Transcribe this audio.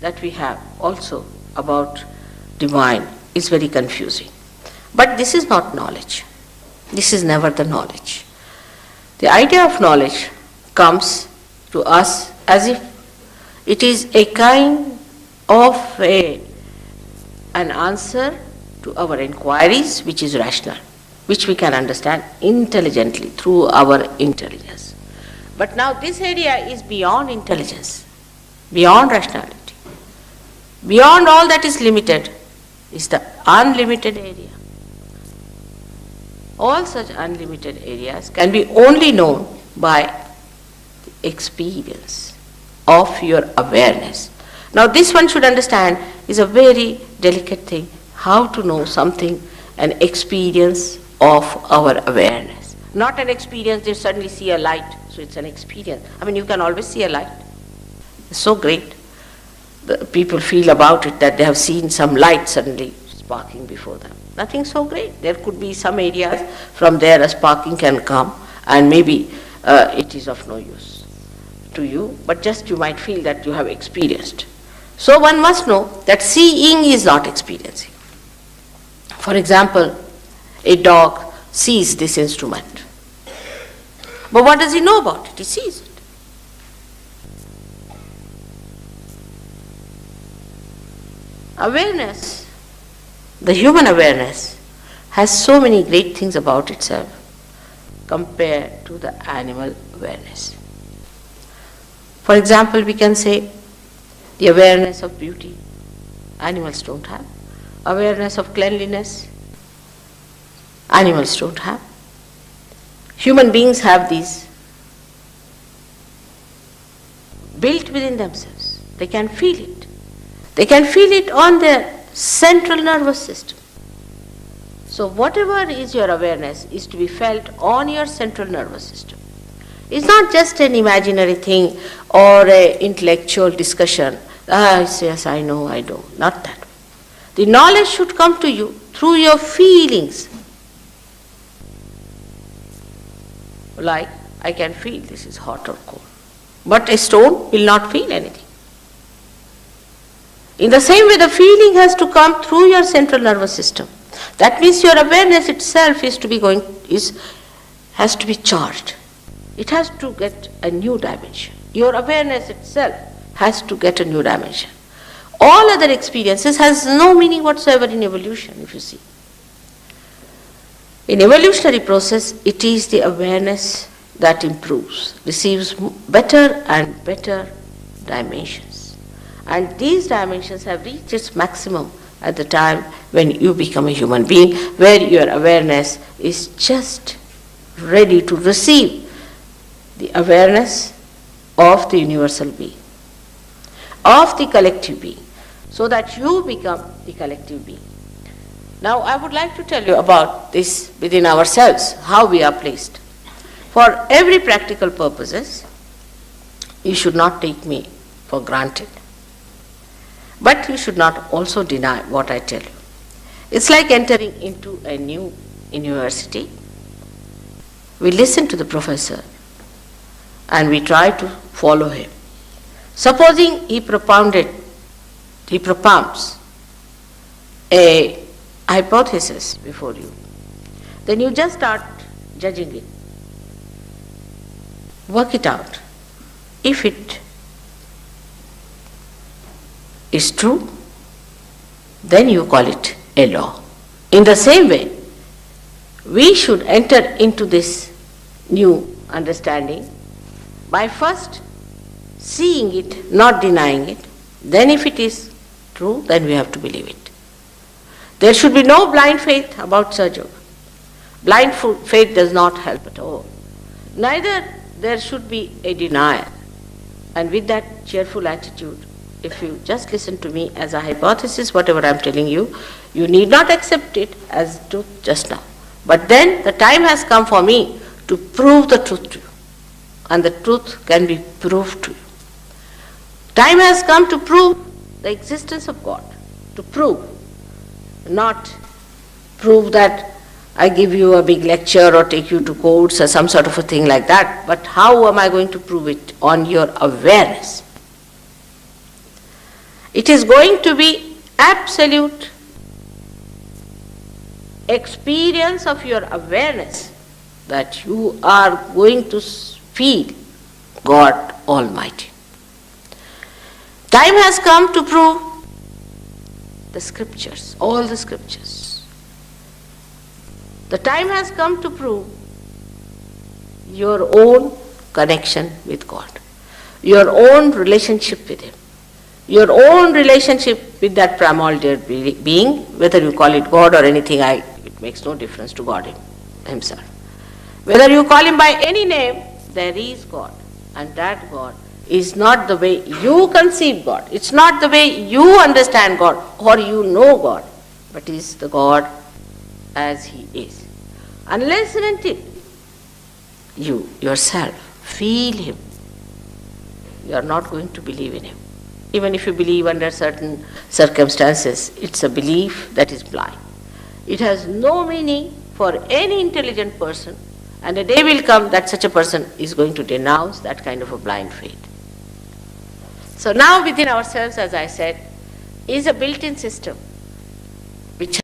that we have also about divine is very confusing. But this is not knowledge. This is never the knowledge. The idea of knowledge comes to us as if it is a kind of an answer to our inquiries which is rational, which we can understand intelligently through our intelligence. But now this area is beyond intelligence, beyond rationality. Beyond all that is limited is the unlimited area. All such unlimited areas can be only known by the experience of your awareness. Now this one should understand is a very delicate thing, how to know something, an experience of our awareness. Not an experience, they suddenly see a light, so it's an experience. I mean, you can always see a light. It's so great. The people feel about it that they have seen some light suddenly sparking before them. Nothing so great. There could be some areas from there a sparking can come, and maybe it is of no use to you, but just you might feel that you have experienced. So one must know that seeing is not experiencing. For example, a dog sees this instrument. But what does he know about it? He sees it. Awareness, the human awareness, has so many great things about itself compared to the animal awareness. For example, we can say the awareness of beauty, animals don't have. Awareness of cleanliness, animals don't have. Human beings have these built within themselves. They can feel it. They can feel it on their central nervous system. So whatever is your awareness is to be felt on your central nervous system. It's not just an imaginary thing or an intellectual discussion. Yes, I know, I know. Not that way. The knowledge should come to you through your feelings. Like, I can feel this is hot or cold. But a stone will not feel anything. In the same way, the feeling has to come through your central nervous system. That means your awareness itself has to be charged. It has to get a new dimension. Your awareness itself has to get a new dimension. All other experiences has no meaning whatsoever in evolution, if you see. In evolutionary process, it is the awareness that improves, receives better and better dimensions. And these dimensions have reached its maximum at the time when you become a human being, where your awareness is just ready to receive the awareness of the universal being, of the collective being, so that you become the collective being. Now I would like to tell you about this within ourselves, how we are placed. For every practical purposes, you should not take me for granted. But you should not also deny what I tell you. It's like entering into a new university. We listen to the professor and we try to follow him. Supposing he propounds a hypothesis before you, then you just start judging it. Work it out. If it is true, then you call it a law. In the same way, we should enter into this new understanding by first seeing it, not denying it. Then if it is true, then we have to believe it. There should be no blind faith about Sahaja Yoga. Blind faith does not help at all. Neither there should be a denial. And with that cheerful attitude, if you just listen to me as a hypothesis, whatever I am telling you, you need not accept it as truth just now. But then the time has come for me to prove the truth to you. And the truth can be proved to you. Time has come to prove the existence of God. To prove. Not prove that I give you a big lecture or take you to courts or some sort of a thing like that. But how am I going to prove it? On your awareness. It is going to be absolute experience of your awareness that you are going to feel God Almighty. Time has come to prove the scriptures, all the scriptures. The time has come to prove your own connection with God, your own relationship with Him, your own relationship with that primordial being, whether you call it God or anything, it makes no difference to God Himself. Whether you call Him by any name, there is God, and that God is not the way you conceive God. It's not the way you understand God or you know God, but is the God as He is. Unless and until you yourself feel Him, you are not going to believe in Him. Even if you believe under certain circumstances, it's a belief that is blind. It has no meaning for any intelligent person, and a day will come that such a person is going to denounce that kind of a blind faith. So now within ourselves, as I said, is a built-in system which